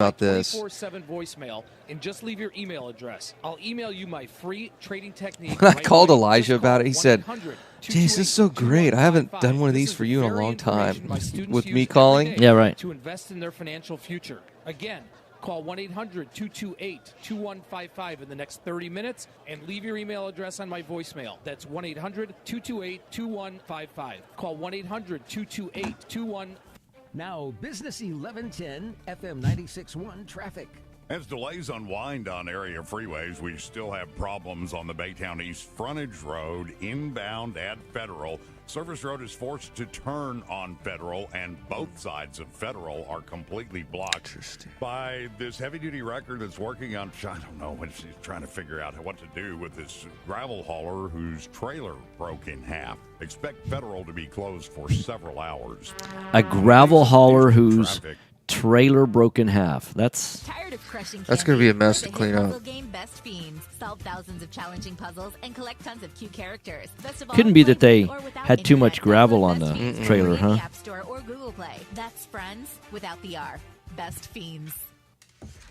about this. 24/7 voicemail and just leave your email address. I'll email you my free trading technique. When I called Elijah about it, he said, Jace, this is so great. I haven't done one of these for you in a long time. With me calling? Yeah, right. To invest in their financial future. Again, call 1-800-228-2155 in the next 30 minutes and leave your email address on my voicemail. That's 1-800-228-2155. Call 1-800-228-2155. Now, Business 1110, FM 96.1 traffic. As delays unwind on area freeways, we still have problems on the Baytown East Frontage Road inbound at Federal. Service Road is forced to turn on Federal, and both sides of Federal are completely blocked by this heavy-duty wrecker that's working on, I don't know, he's trying to figure out what to do with this gravel hauler whose trailer broke in half. Expect Federal to be closed for several hours. A gravel hauler whose trailer broke in half. That's going to be a mess to clean up. Game Best Fiends. Solve thousands of challenging puzzles and collect tons of cute characters. Couldn't be that they had too much gravel on the trailer, huh? App Store or Google Play. That's Friends without the R. Best Fiends.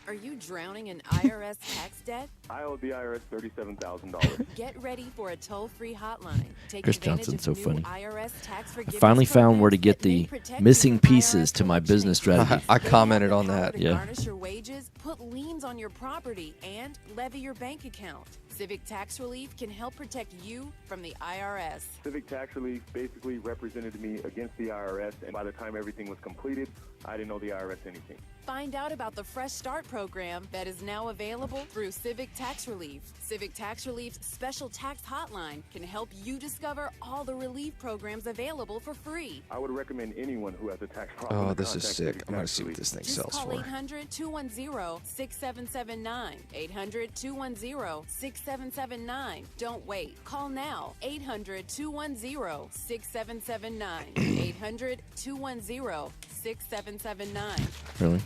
Are you drowning in IRS tax debt? I owe the IRS $37,000. Get ready for a toll-free hotline. Take Chris advantage Johnson's of so new funny. IRS tax I forgiveness finally found where to get programs the that may protect missing you from pieces IRS to my collection. business strategy. I commented on Power that. to Yeah. garnish your wages, put liens on your property, and levy your bank account. Civic Tax Relief can help protect you from the IRS. Civic Tax Relief basically represented me against the IRS, and by the time everything was completed, I didn't owe the IRS anything. Find out about the Fresh Start program that is now available through Civic Tax Relief. Civic Tax Relief's special tax hotline can help you discover all the relief programs available for free. I would recommend anyone who has a tax problem. Oh, this is contact sick. Civic I'm going to Tax see what Relief. this thing Just sells call for. 800-210-6779. 800-210-6779. Don't wait. Call now. 800-210-6779. 800-210-6779. Really?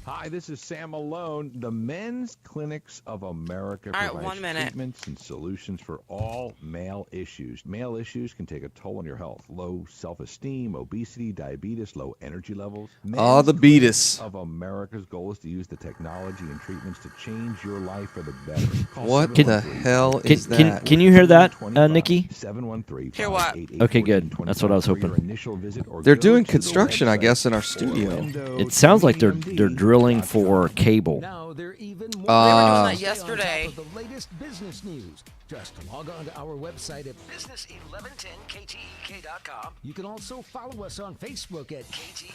Hi, this is Sam Malone. The Men's Clinics of America All right, provides 1 minute. treatments and solutions for all male issues. Male issues can take a toll on your health. Low self-esteem, obesity, diabetes, low energy levels. Oh, the Clinics beatus. of America's goal is to use the technology and treatments to change your life for the better. Call What the 713 hell is that? Can you hear that, Nikki? 713 Hear what? Okay, good. That's what I was hoping. They're doing construction, I guess, in our studio. It sounds like they're drilling for cable. Now they're even more They were doing that stay yesterday. on top of the latest business news. Just log on to our website at business1110ktek.com. You can also follow us on Facebook at KTEK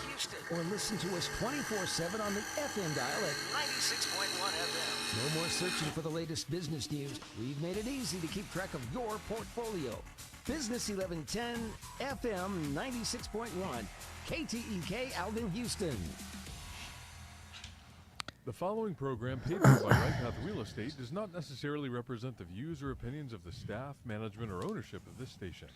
Houston or listen to us 24/7 on the FM dial at 96.1 FM. No more searching for the latest business news. We've made it easy to keep track of your portfolio. Business 1110 FM 96.1 KTEK Alvin, Houston. The following program, paid for by Right Path Real Estate, does not necessarily represent the views or opinions of the staff, management, or ownership of this station.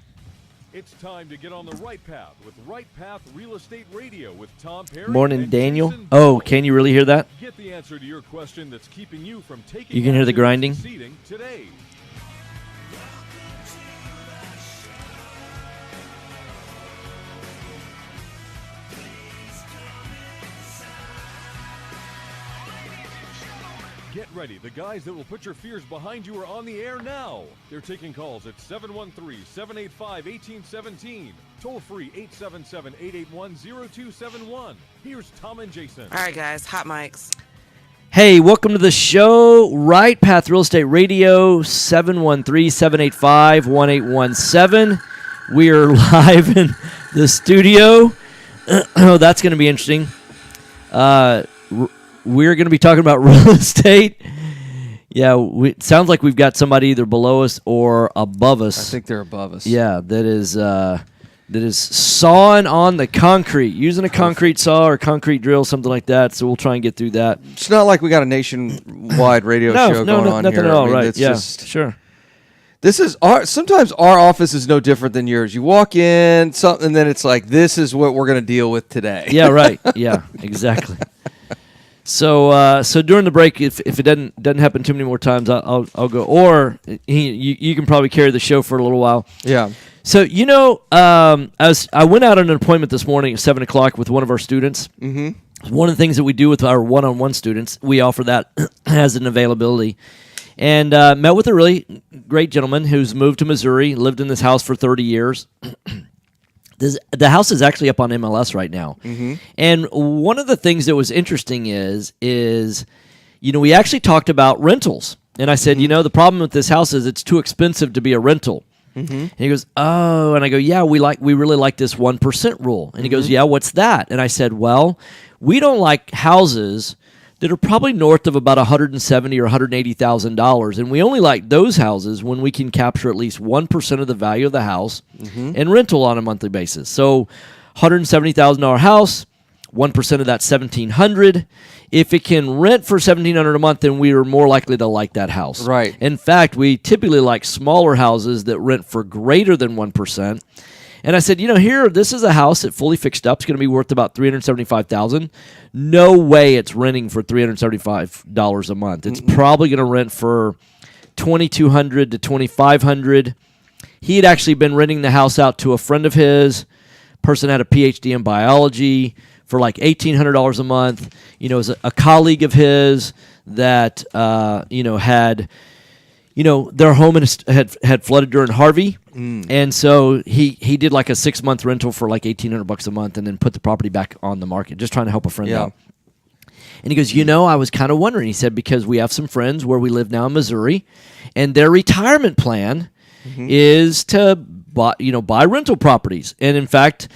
It's time to get on the right path with Right Path Real Estate Radio with Tom Perry. Morning, and Daniel. Jason Oh, Bowles. can you really hear that? Get the answer to your question that's keeping you from taking You can hear the action and grinding? succeeding today. Get ready. The guys that will put your fears behind you are on the air now. They're taking calls at 713-785-1817. Toll free 877-881-0271. Here's Tom and Jason. All right, guys, hot mics. Hey, welcome to the show. Right Path Real Estate Radio, 713-785-1817. We are live in the studio. Oh, that's going to be interesting. We're going to be talking about real estate. Yeah, it sounds like we've got somebody either below us or above us. I think they're above us. Yeah, that is sawing on the concrete, using a concrete saw or concrete drill, something like that. So we'll try and get through that. It's not like we got a nationwide radio show going on nothing here. at all. I mean, Right? it's Yeah, just, sure. this is sometimes our office is no different than yours. You walk in, and then it's like, this is what we're going to deal with today. Yeah, right. Yeah, exactly. So during the break, if it doesn't happen too many more times, I'll go. Or you can probably carry the show for a little while. Yeah. So I went out on an appointment this morning at 7:00 with one of our students, One of the things that we do with our one-on-one students, we offer that as an availability. And met with a really great gentleman who's moved to Missouri, lived in this house for 30 years. The house is actually up on MLS right now. Mm-hmm. And one of the things that was interesting is we actually talked about rentals. And I said, the problem with this house is it's too expensive to be a rental. Mm-hmm. And he goes, oh, and I go, yeah, we really like this 1% rule. And he goes, yeah, what's that? And I said, well, we don't like houses that are probably north of about $170,000 or $180,000, and we only like those houses when we can capture at least 1% of the value of the house and rental on a monthly basis. So, $170,000 house, 1% of that $1,700. If it can rent for $1,700 a month, then we are more likely to like that house. Right. In fact, we typically like smaller houses that rent for greater than 1%. And I said, here, this is a house that fully fixed up. It's going to be worth about $375,000. No way it's renting for $375 a month. It's probably going to rent for $2,200 to $2,500. He had actually been renting the house out to a friend of his. Person had a PhD in biology for like $1,800 a month. It was a colleague of his that had. Their home had flooded during Harvey, and so he did like a 6-month rental for like $1,800 a month, and then put the property back on the market, just trying to help a friend out. And he goes, I was kind of wondering. He said, because we have some friends where we live now in Missouri, and their retirement plan is to buy rental properties. And in fact,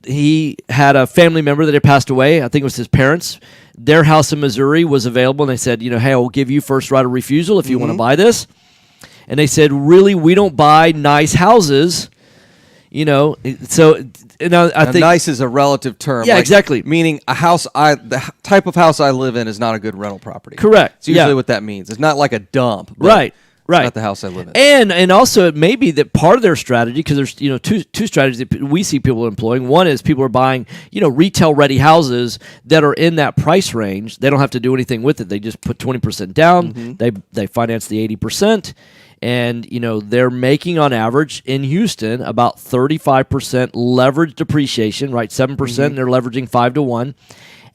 he had a family member that had passed away. I think it was his parents. Their house in Missouri was available, and they said, hey, I'll give you first right of refusal if you want to buy this. And they said, really, we don't buy nice houses, So, I think nice is a relative term. Yeah, exactly. Meaning the type of house I live in is not a good rental property. Correct. It's usually what that means. It's not like a dump. Right. It's not the house I live in. And also it may be that part of their strategy, because there's two strategies that we see people employing. One is people are buying retail ready houses that are in that price range. They don't have to do anything with it. They just put 20% down. They finance the 80%, and they're making on average in Houston about 35% leverage depreciation. Right, 7%. They're leveraging 5 to 1,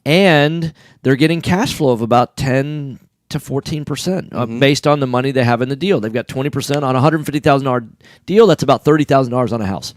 and they're getting cash flow of about 10 to 14% based on the money they have in the deal. They've got 20% on a $150,000 deal. That's about $30,000 on a house.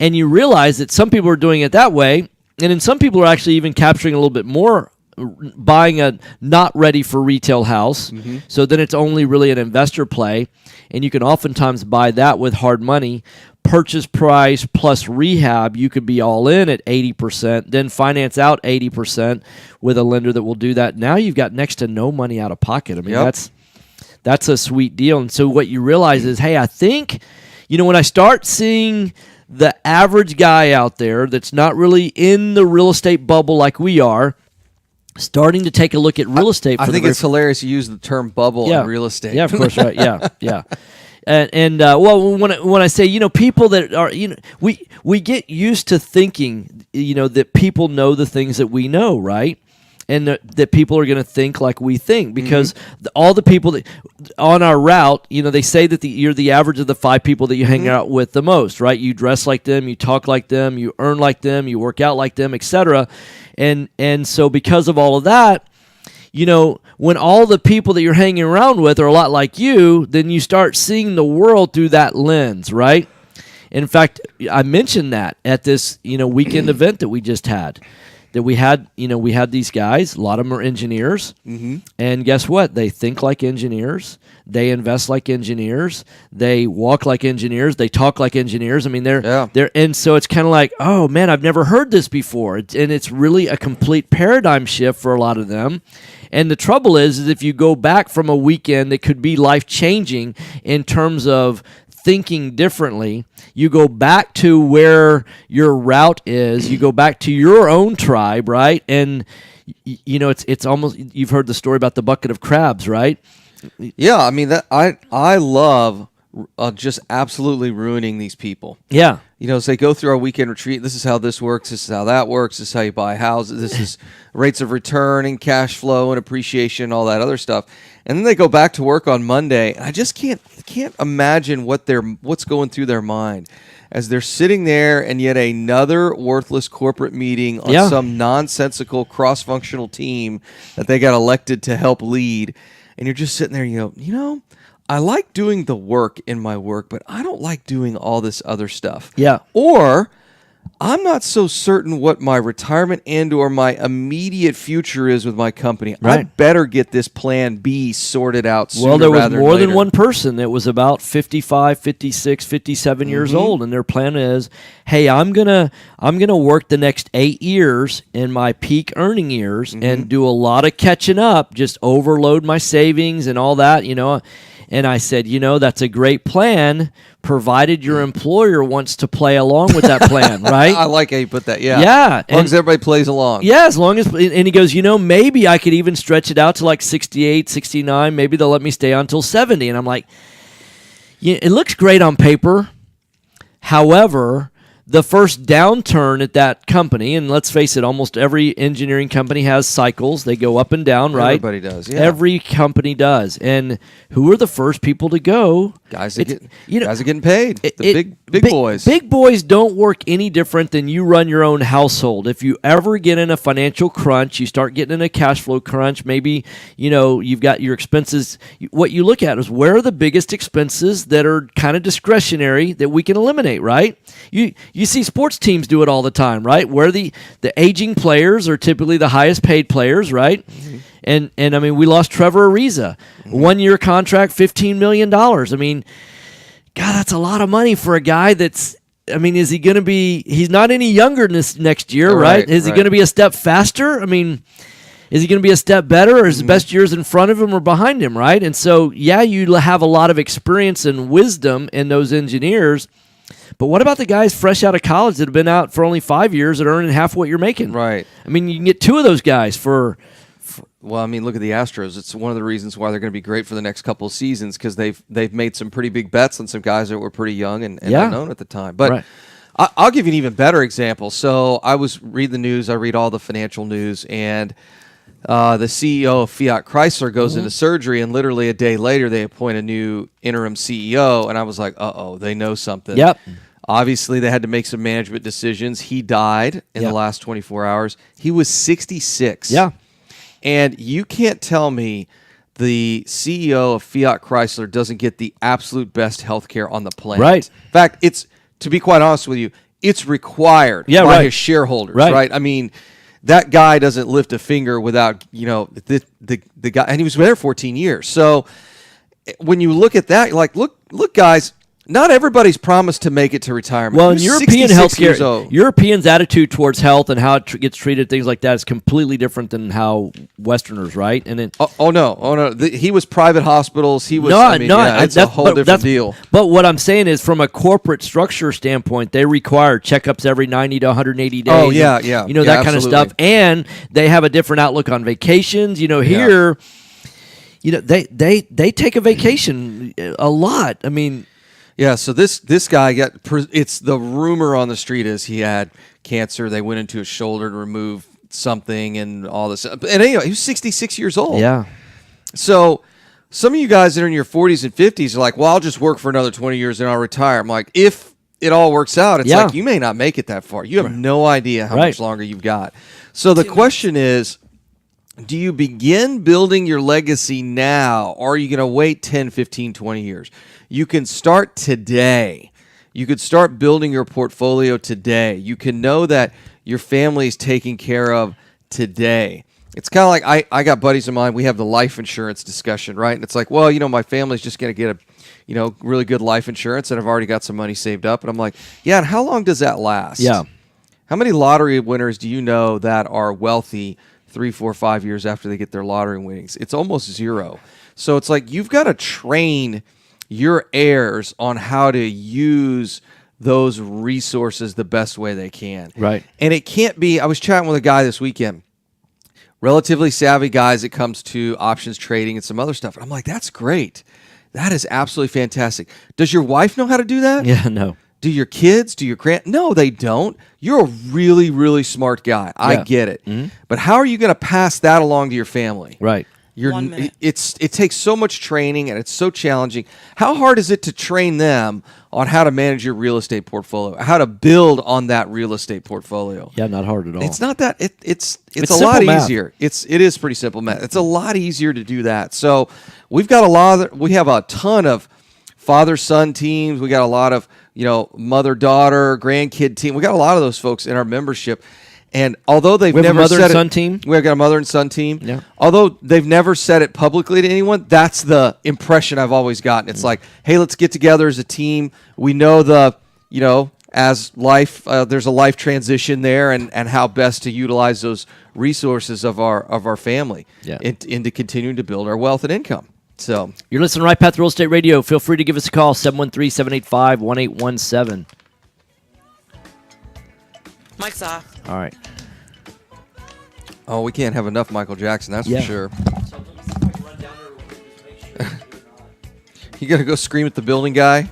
And you realize that some people are doing it that way, and then some people are actually even capturing a little bit more, buying a not ready for retail house. So then it's only really an investor play, and you can oftentimes buy that with hard money. Purchase price plus rehab, you could be all in at 80%, then finance out 80% with a lender that will do that. Now you've got next to no money out of pocket. I mean, that's a sweet deal. And so what you realize is, hey, I think, when I start seeing the average guy out there that's not really in the real estate bubble like we are, starting to take a look at real estate. I think it's hilarious you use the term bubble in real estate. Yeah, of course, right. Yeah. Well, when I say people that are we get used to thinking that people know the things that we know, right? And that people are going to think like we think, because all the people that on our route, they say that you're the average of the 5 people that you hang out with the most, right? You dress like them, you talk like them, you earn like them, you work out like them, etc. And so because of all of that, when all the people that you're hanging around with are a lot like you, then you start seeing the world through that lens, right? In fact, I mentioned that at this, weekend event that we just had. That we had these guys, a lot of them are engineers, and guess what? They think like engineers, they invest like engineers, they walk like engineers, they talk like engineers. I mean, they're and so it's kind of like, oh man, I've never heard this before, and it's really a complete paradigm shift for a lot of them. And the trouble is if you go back from a weekend that could be life changing in terms of thinking differently, you go back to where your route is, you go back to your own tribe, right? And it's almost, you've heard the story about the bucket of crabs, right? Yeah, I mean that I love just absolutely ruining these people. Yeah. So they go through our weekend retreat. This is how this works. This is how that works. This is how you buy houses. This is rates of return and cash flow and appreciation, all that other stuff. And then they go back to work on Monday. And I just can't imagine what's going through their mind as they're sitting there and yet another worthless corporate meeting on Yeah. some nonsensical cross-functional team that they got elected to help lead. And you're just sitting there and you go, I like doing the work in my work, but I don't like doing all this other stuff. Yeah. Or I'm not so certain what my retirement and or my immediate future is with my company. I Right. better get this plan B sorted out sooner Well, there was rather more than later. one person that was about 55, 56, 57 years old, and their plan is, hey, I'm gonna work the next 8 years in my peak earning years and do a lot of catching up, just overload my savings and all that, And I said, that's a great plan, provided your employer wants to play along with that plan, right? I like how you put that. Yeah. Yeah, As long as everybody plays along. Yeah, as long as, and he goes, maybe I could even stretch it out to like 68, 69. Maybe they'll let me stay on until 70. And I'm like, it looks great on paper. However, the first downturn at that company, and let's face it, almost every engineering company has cycles. They go up and down, right? Everybody does, yeah. Every company does. And who are the first people to go? Guys are getting paid. The big boys. Big boys don't work any different than you run your own household. If you ever get in a financial crunch, you start getting in a cash flow crunch, maybe, you've got your expenses. What you look at is where are the biggest expenses that are kind of discretionary that we can eliminate, right? You see sports teams do it all the time, right? Where the aging players are typically the highest paid players, right? And I mean, we lost Trevor Ariza, 1 year contract, $15 million. I mean, God, that's a lot of money for a guy that's. I mean, is he going to be? He's not any younger this next year, right? Is he going to be a step faster? I mean, is he going to be a step better, or is the best years in front of him or behind him, right? And so, yeah, you have a lot of experience and wisdom in those engineers. But what about the guys fresh out of college that have been out for only 5 years that are earning half what you're making? Right. I mean, you can get two of those guys for well, I mean, look at the Astros. It's one of the reasons why they're going to be great for the next couple of seasons because they've made some pretty big bets on some guys that were pretty young and unknown at the time. But right. I'll give you an even better example. So I was reading the news. I read all the financial news, and the CEO of Fiat Chrysler goes into surgery, and literally a day later they appoint a new interim CEO. And I was like, uh-oh, they know something. Yep. Obviously, they had to make some management decisions. He died in the last 24 hours. He was 66. Yeah. And you can't tell me the CEO of Fiat Chrysler doesn't get the absolute best health care on the planet. Right. In fact, it's, to be quite honest with you, it's required by his shareholders, right? I mean, that guy doesn't lift a finger without, the guy, and he was there 14 years. So when you look at that, you're like, look, guys, not everybody's promised to make it to retirement. Well, in He was European 66 years healthcare, old. Europeans' attitude towards health and how it gets treated, things like that, is completely different than how Westerners, right? And it, Oh no! He was private hospitals. He was. It's a whole different deal. But what I'm saying is, from a corporate structure standpoint, they require checkups every 90 to 180 days. Oh, yeah, and, yeah. that kind of Absolutely. stuff. And they have a different outlook on vacations. Here, they take a vacation a lot. I mean. Yeah, so this guy it's the rumor on the street is he had cancer. They went into his shoulder to remove something and all this. And anyway, he was 66 years old. Yeah. So some of you guys that are in your 40s and 50s are like, well, I'll just work for another 20 years and I'll retire. I'm like, if it all works out, it's like you may not make it that far. You have no idea how much longer you've got. So the question is, do you begin building your legacy now, or are you going to wait 10, 15, 20 years? You can start today. You could start building your portfolio today. You can know that your family is taken care of today. It's kind of like I got buddies of mine. We have the life insurance discussion, right? And it's like, well, my family's just going to get a really good life insurance, and I've already got some money saved up. And I'm like, yeah, and how long does that last? Yeah. How many lottery winners do you know that are wealthy 3, 4, 5 years after they get their lottery winnings? It's almost zero. So it's like you've got to train your heirs on how to use those resources the best way they can. Right. And it can't be, I was chatting with a guy this weekend, relatively savvy guy as it comes to options trading and some other stuff. And I'm like, that's great. That is absolutely fantastic. Does your wife know how to do that? Yeah, no. Do your kids? Do your No, they don't. You're a really, really smart guy. I get it. Mm-hmm. But how are you going to pass that along to your family? Right. 1 minute. It takes so much training and it's so challenging. How hard is it to train them on how to manage your real estate portfolio, how to build on that real estate portfolio? Yeah, not hard at all. It's not that it's a lot easier. It is pretty simple math. It's a lot easier to do that. So we have a ton of father-son teams. We got a lot of, mother-daughter, grandkid team. We got a lot of those folks in our membership. And although they've we have never a mother said and son it, team. We've got a mother and son team. Yeah. Although they've never said it publicly to anyone, that's the impression I've always gotten. It's like, hey, let's get together as a team. We know as life, there's a life transition there, and how best to utilize those resources of our family into continuing to build our wealth and income. So you're listening to Right Path Real Estate Radio. Feel free to give us a call, 713-785-1817. Mike's off. All right. Oh, we can't have enough Michael Jackson, that's for sure. You got to go scream at the building guy?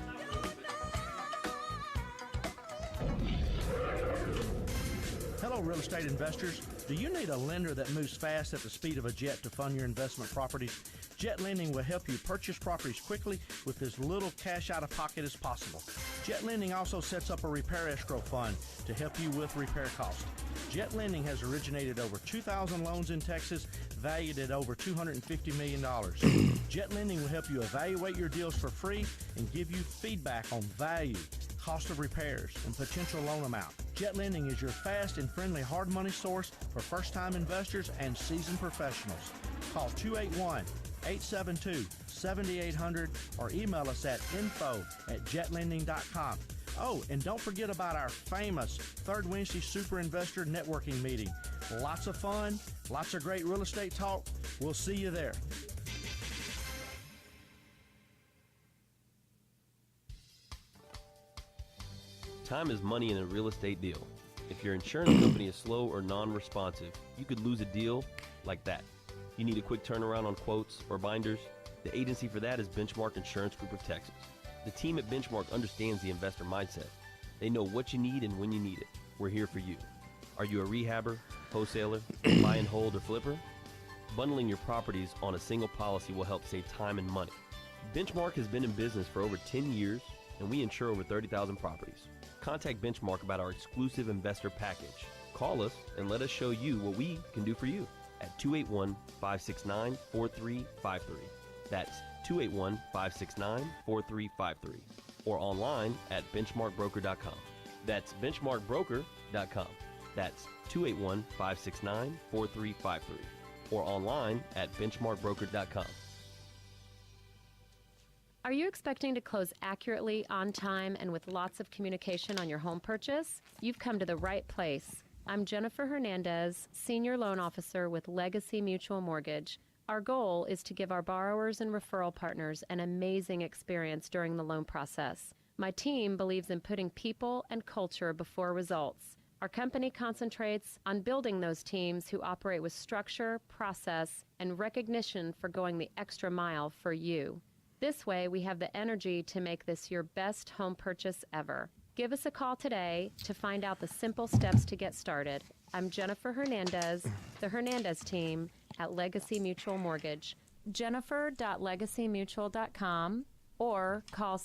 Hello, real estate investors. Do you need a lender that moves fast at the speed of a jet to fund your investment properties? Jet Lending will help you purchase properties quickly with as little cash out of pocket as possible. Jet Lending also sets up a repair escrow fund to help you with repair costs. Jet Lending has originated over 2,000 loans in Texas, valued at over $250 million. Jet Lending will help you evaluate your deals for free and give you feedback on value, cost of repairs, and potential loan amount. Jet Lending is your fast and friendly hard money source for first-time investors and seasoned professionals. Call 281-872-7800 or email us at info@jetlending.com. Oh, and don't forget about our famous Third Wednesday Super Investor Networking Meeting. Lots of fun, lots of great real estate talk. We'll see you there. Time is money in a real estate deal. If your insurance company is slow or non-responsive, you could lose a deal like that. You need a quick turnaround on quotes or binders? The agency for that is Benchmark Insurance Group of Texas. The team at Benchmark understands the investor mindset. They know what you need and when you need it. We're here for you. Are you a rehabber, wholesaler, buy and hold, or flipper? Bundling your properties on a single policy will help save time and money. Benchmark has been in business for over 10 years, and we insure over 30,000 properties. Contact Benchmark about our exclusive investor package. Call us and let us show you what we can do for you at 281-569-4353. That's 281-569-4353. Or online at benchmarkbroker.com. That's benchmarkbroker.com. That's 281-569-4353. Or online at benchmarkbroker.com. Are you expecting to close accurately, on time, and with lots of communication on your home purchase? You've come to the right place. I'm Jennifer Hernandez, Senior Loan Officer with Legacy Mutual Mortgage. Our goal is to give our borrowers and referral partners an amazing experience during the loan process. My team believes in putting people and culture before results. Our company concentrates on building those teams who operate with structure, process, and recognition for going the extra mile for you. This way, we have the energy to make this your best home purchase ever. Give us a call today to find out the simple steps to get started. I'm Jennifer Hernandez, the Hernandez team at Legacy Mutual Mortgage. Jennifer.legacymutual.com or call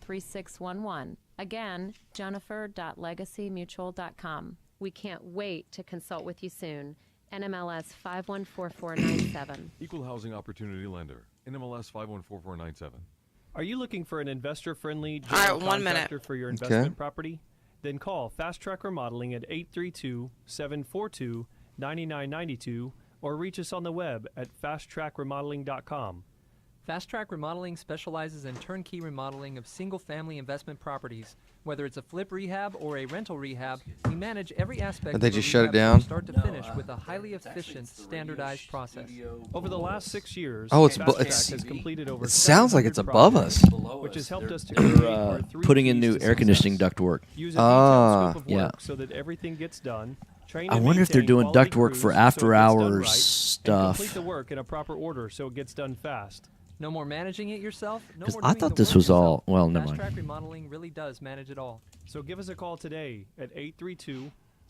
713-579-3611. Again, Jennifer.legacymutual.com. We can't wait to consult with you soon. NMLS 514497. Equal Housing Opportunity Lender. NMLS 514497. Are you looking for an investor-friendly All right, general 1 minute. contractor for your investment property? Then call Fast Track Remodeling at 832-742-9992 or reach us on the web at fasttrackremodeling.com. Fast Track Remodeling specializes in turnkey remodeling of single-family investment properties. Whether it's a flip rehab or a rental rehab, we manage every aspect Did they of a just shut it rehab down? from start to finish with a highly efficient, standardized process. Over the last 6 years, Oh, it's Fast bu- Track it's- has completed over it sounds like it's 700 above projects, us. which has helped us to They're create our 3 putting in keys new to air conditioning success. ductwork. Use a detailed scope of Yeah. work so that everything gets done. Train I and wonder if they're maintain doing quality ductwork crews for so it gets done after-hours right, stuff. And complete the work in a proper order so it gets done fast. No more managing it yourself. No 'Cause more I doing thought the this work was all- yourself. well, never Fast mind. Track Remodeling really does manage it all. So give us a call today at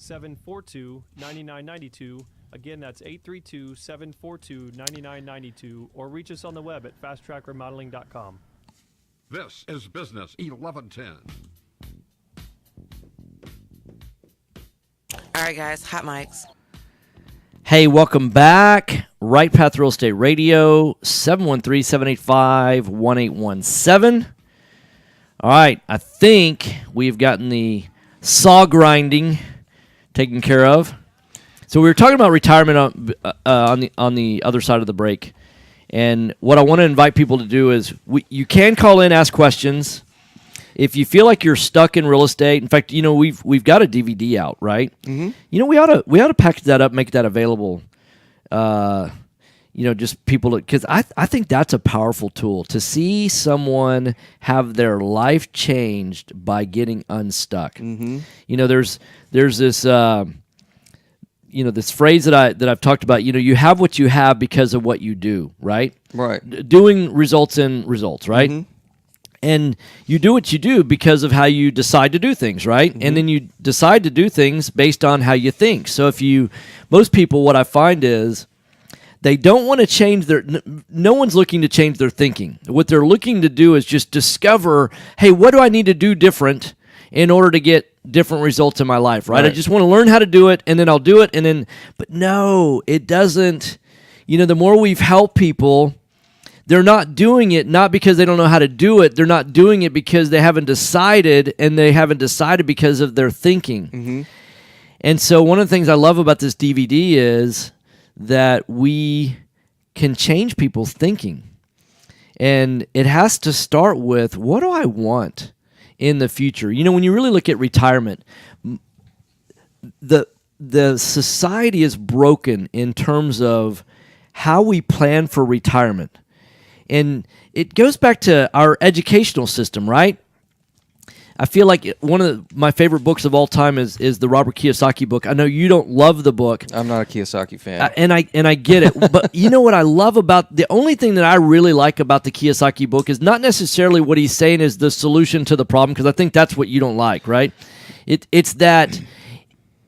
832-742-9992. Again, that's 832-742-9992, or reach us on the web at fasttrackremodeling.com. This is Business 1110. All right, guys, hot mics. Hey, welcome back. Right Path Real Estate Radio, 713-785-1817. All right, I think we've gotten the saw grinding taken care of. So we were talking about retirement on the other side of the break. And what I want to invite people to do is you can call in, ask questions. If you feel like you're stuck in real estate, in fact, we've got a DVD out, right? Mm-hmm. We ought to package that up, make that available. Just people, because I think that's a powerful tool to see someone have their life changed by getting unstuck. Mm-hmm. There's this this phrase that I've talked about. You have what you have because of what you do, right? Right. Doing results in results, right? Mm-hmm. And you do what you do because of how you decide to do things, right? Mm-hmm. And then you decide to do things based on how you think. So most people, what I find is they don't want to change no one's looking to change their thinking. What they're looking to do is just discover, hey, what do I need to do different in order to get different results in my life, right? I just want to learn how to do it, and then I'll do it, but no, it doesn't. The more we've helped people, they're not doing it not because they don't know how to do it. They're not doing it because they haven't decided, and they haven't decided because of their thinking. Mm-hmm. And so one of the things I love about this DVD is that we can change people's thinking. And it has to start with, what do I want in the future? When you really look at retirement, the society is broken in terms of how we plan for retirement. And it goes back to our educational system, right? I feel like one of my favorite books of all time is the Robert Kiyosaki book. I know you don't love the book. I'm not a Kiyosaki fan. And I get it. But you know what I love about, the only thing that I really like about the Kiyosaki book is not necessarily what he's saying is the solution to the problem, because I think that's what you don't like, right? It's that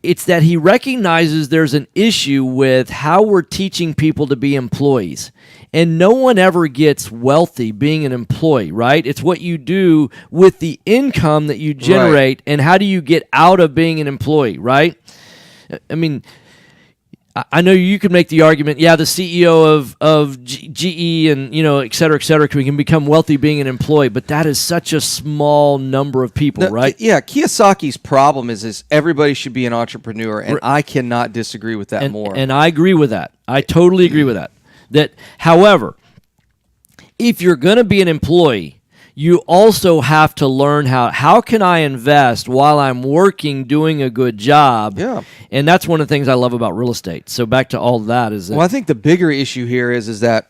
he recognizes there's an issue with how we're teaching people to be employees. And no one ever gets wealthy being an employee, right? It's what you do with the income that you generate, and how do you get out of being an employee, right? I mean, I know you could make the argument, the CEO of GE and, et cetera, can become wealthy being an employee, but that is such a small number of people, right? Yeah, Kiyosaki's problem is everybody should be an entrepreneur, and I cannot disagree with that more. And I agree with that. I totally agree with that. However, if you're going to be an employee, you also have to learn how can I invest while I'm working, doing a good job. Yeah. And that's one of the things I love about real estate. So back to all that is that, well, I think the bigger issue here is that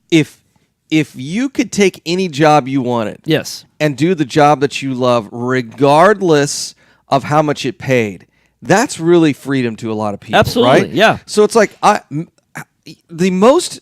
if you could take any job you wanted, yes, and do the job that you love regardless of how much it paid, that's really freedom to a lot of people. Absolutely, right? Yeah. So it's like the most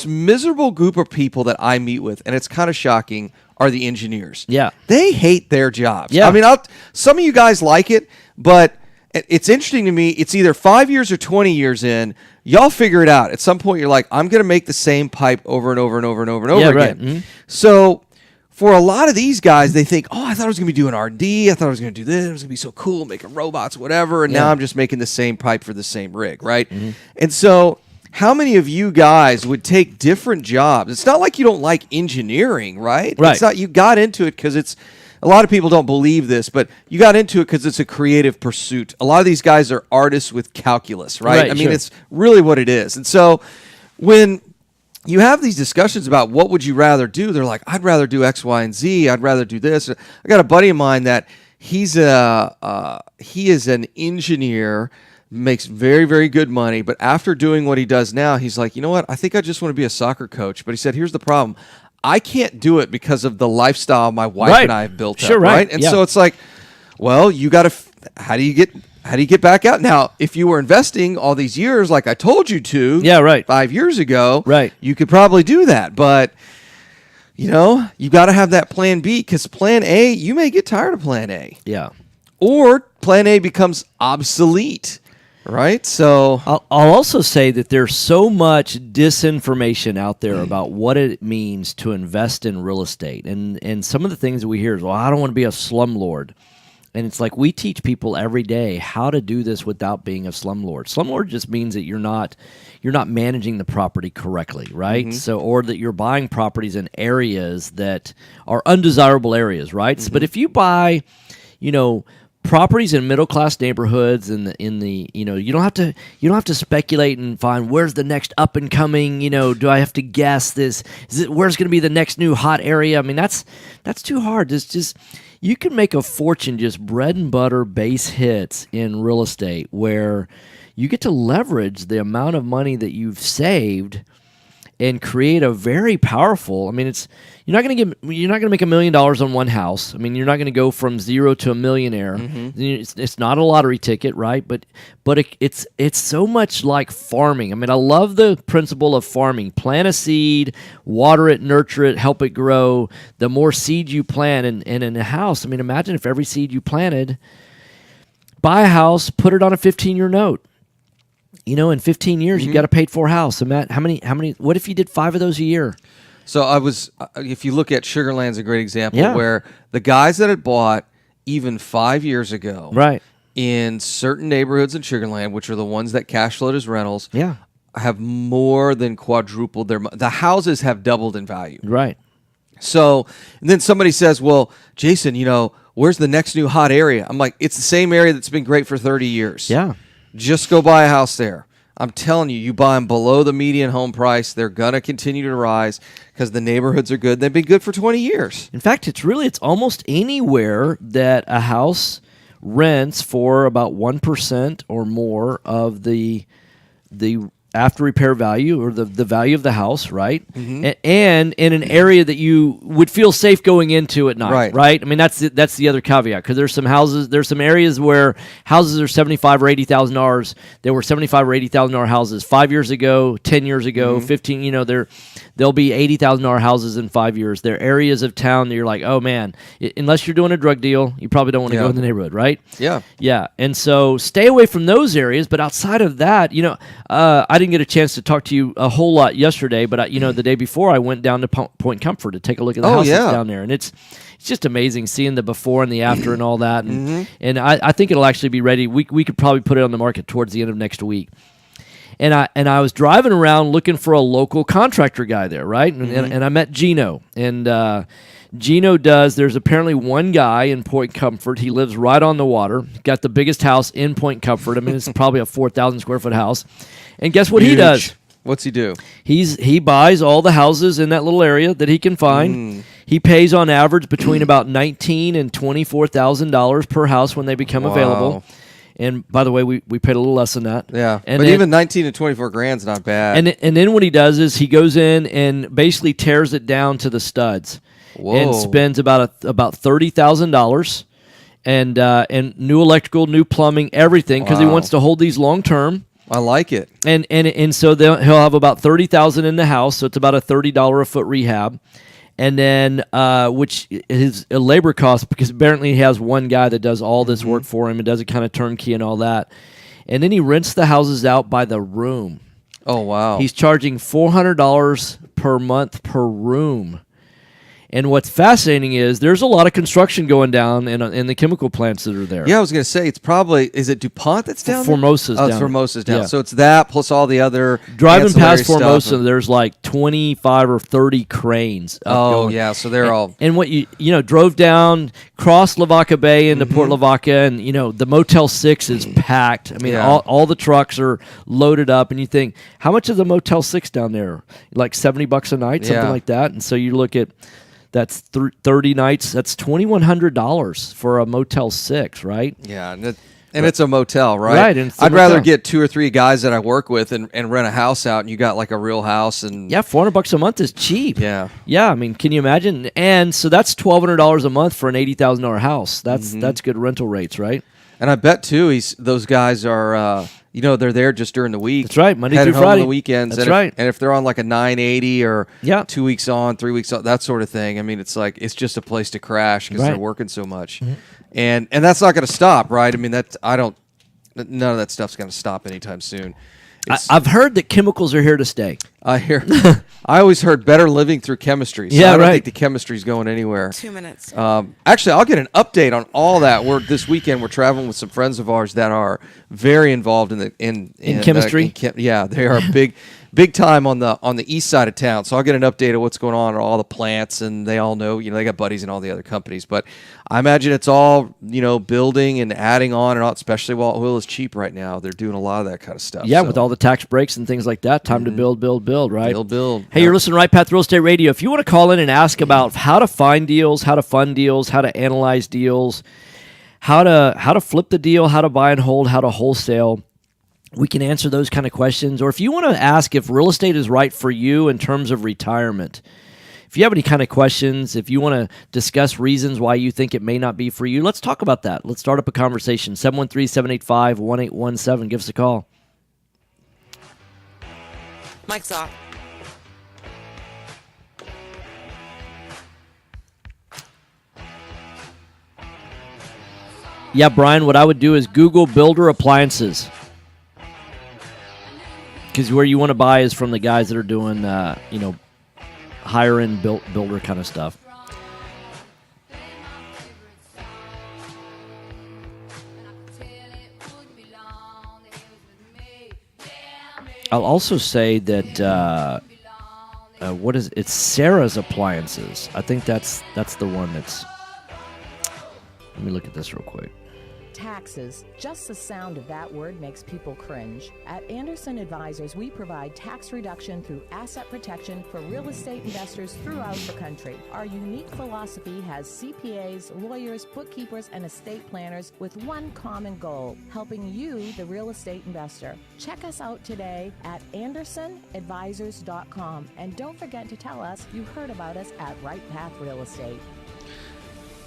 miserable group of people that I meet with, and it's kind of shocking, are the engineers. Yeah. They hate their jobs. Yeah. I mean, some of you guys like it, but it's interesting to me. It's either 5 years or 20 years in. Y'all figure it out. At some point, you're like, I'm going to make the same pipe over and over and over and over and over again. Right. Mm-hmm. So for a lot of these guys, they think, I thought I was going to be doing R&D. I thought I was going to do this. It was going to be so cool, making robots, whatever. And now I'm just making the same pipe for the same rig, right? Mm-hmm. And so how many of you guys would take different jobs? It's not like you don't like engineering, right? Right. It's not, you got into it because it's, a lot of people don't believe this, but you got into it because it's a creative pursuit. A lot of these guys are artists with calculus, right? I mean, it's really what it is. And so when you have these discussions about what would you rather do, they're like, I'd rather do X, Y, and Z. I'd rather do this. I got a buddy of mine that he is an engineer, makes very, very good money, but after doing what he does now, he's like, you know what? I think I just want to be a soccer coach. But he said, here's the problem. I can't do it because of the lifestyle my wife and I have built up, right? And so it's like, well, you got to, how do you get back out? Now, if you were investing all these years, like I told you to, 5 years ago, you could probably do that. But, you got to have that plan B, because plan A, you may get tired of plan A. Yeah. or plan A becomes obsolete. Right. So I'll also say that there's so much disinformation out there about what it means to invest in real estate. And some of the things that we hear is, well, I don't want to be a slumlord. And it's like we teach people every day how to do this without being a slumlord. Slumlord just means that you're not managing the property correctly, right? So, or that you're buying properties in areas that are undesirable areas, right? But if you buy, properties in middle class neighborhoods in the you don't have to speculate and find where's the next up and coming, do I have to guess this? Where's going to be the next new hot area? I mean, that's too hard. It's just you can make a fortune just bread and butter base hits in real estate where you get to leverage the amount of money that you've saved and create a very powerful. I mean, you're not going to make $1 million on one house. I mean, you're not going to go from zero to a millionaire. It's not a lottery ticket, right? But it's so much like farming. I mean, I love the principle of farming. Plant a seed, water it, nurture it, help it grow. The more seed you plant, and in a house, I mean, imagine if every seed you planted, buy a house, put it on a 15-year note. In 15 years, you got a paid-for house. So Matt, how many? What if you did 5 of those a year? So if you look at Sugar Land's a great example where the guys that had bought even 5 years ago, right, in certain neighborhoods in Sugar Land, which are the ones that cash flowed as rentals, have more than quadrupled the houses have doubled in value. Right. So and then somebody says, well, Jason, where's the next new hot area? I'm like, it's the same area that's been great for 30 years. Yeah. Just go buy a house there. I'm telling you, you buy them below the median home price, they're going to continue to rise because the neighborhoods are good. They've been good for 20 years. In fact, it's almost anywhere that a house rents for about 1% or more of the after repair value or the value of the house, right? And in an area that you would feel safe going into at night, right? I mean, that's the other caveat, because there's some areas where houses are $75,000 or $80,000. There were $75,000 or $80,000 houses 5 years ago, 10 years ago, 15. There'll be $80,000 houses in 5 years. There are areas of town that you're like, oh man, unless you're doing a drug deal, you probably don't want to go in the neighborhood, right? Yeah. And so stay away from those areas. But outside of that, I didn't get a chance to talk to you a whole lot yesterday, but the day before I went down to Point Comfort to take a look at the houses down there, and it's just amazing seeing the before and the after and all that. And I think it'll actually be ready. We could probably put it on the market towards the end of next week. And I was driving around looking for a local contractor guy there, right? And I met Gino. And Gino there's apparently one guy in Point Comfort. He lives right on the water. Got the biggest house in Point Comfort. I mean, it's probably a 4,000 square foot house. And guess what he does? What's he do? He buys all the houses in that little area that he can find. He pays on average between about $19,000 and $24,000 per house when they become available. And by the way, we paid a little less than that. Yeah, but even 19 to 24 grand's not bad. And then what he does is he goes in and basically tears it down to the studs. And spends about $30,000 and new electrical, new plumbing, everything, because he wants to hold these long term. I like it. And so he'll have about $30,000 in the house, so it's about a $30 a foot rehab. And then, which is a labor cost, because apparently he has one guy that does all this work for him and does it kind of turnkey and all that. And then he rents the houses out by the room. Oh, wow. He's charging $400 per month per room. And what's fascinating is there's a lot of construction going down in the chemical plants that are there. Yeah, I was going to say, is it DuPont that's down there? Formosa's down. It's Formosa's down. Yeah. So it's that plus all the other driving past Formosa, there's like 25 or 30 cranes. So they're all... And what you drove down, crossed Lavaca Bay into Port Lavaca, and the Motel 6 is packed. I mean, all the trucks are loaded up, and you think, how much is the Motel 6 down there? Like $70 a night, something like that. And so you look at... That's 30 nights. That's $2,100 for a Motel 6, right? Yeah, and it's a motel, right? Right. And I'd rather get 2 or 3 guys that I work with and rent a house out, and you got like a real house. And $400 a month is cheap. Yeah. I mean, can you imagine? And so that's $1,200 a month for an $80,000 house. That's good rental rates, right? And I bet too, those guys are, they're there just during the week. That's right, Monday through Friday. On the weekends. That's and right. And if they're on like a 980 or 2 weeks on, 3 weeks off, that sort of thing. I mean, it's like it's just a place to crash because they're working so much, and that's not going to stop, right? I mean, none of that stuff's going to stop anytime soon. I've heard that chemicals are here to stay. I always heard better living through chemistry. So I don't think the chemistry's going anywhere. 2 minutes. Actually, I'll get an update on all that. This weekend we're traveling with some friends of ours that are very involved in chemistry. They are big time on the east side of town. So I'll get an update of what's going on all the plants, and they all know, they got buddies in all the other companies. But I imagine it's all, building and adding on and on, especially while oil is cheap right now. They're doing a lot of that kind of stuff. Yeah, with all the tax breaks and things like that, time to build, right? Build. Hey, you're listening to Right Path Real Estate Radio. If you want to call in and ask about how to find deals, how to fund deals, how to analyze deals, how to flip the deal, how to buy and hold, how to wholesale, we can answer those kind of questions. Or if you want to ask if real estate is right for you in terms of retirement, if you have any kind of questions, if you want to discuss reasons why you think it may not be for you, let's talk about that. Let's start up a conversation. 713-785-1817. Give us a call. Mike's off. Yeah, Brian, what I would do is Google builder appliances. Because where you want to buy is from the guys that are doing, higher end builder kind of stuff. I'll also say that it's Sarah's Appliances. I think that's the one that's. Let me look at this real quick. Taxes. Just the sound of that word makes people cringe. At Anderson Advisors, we provide tax reduction through asset protection for real estate investors throughout the country. Our unique philosophy has CPAs, lawyers, bookkeepers, and estate planners with one common goal, helping you, the real estate investor. Check us out today at AndersonAdvisors.com, and don't forget to tell us you heard about us at Right Path Real Estate.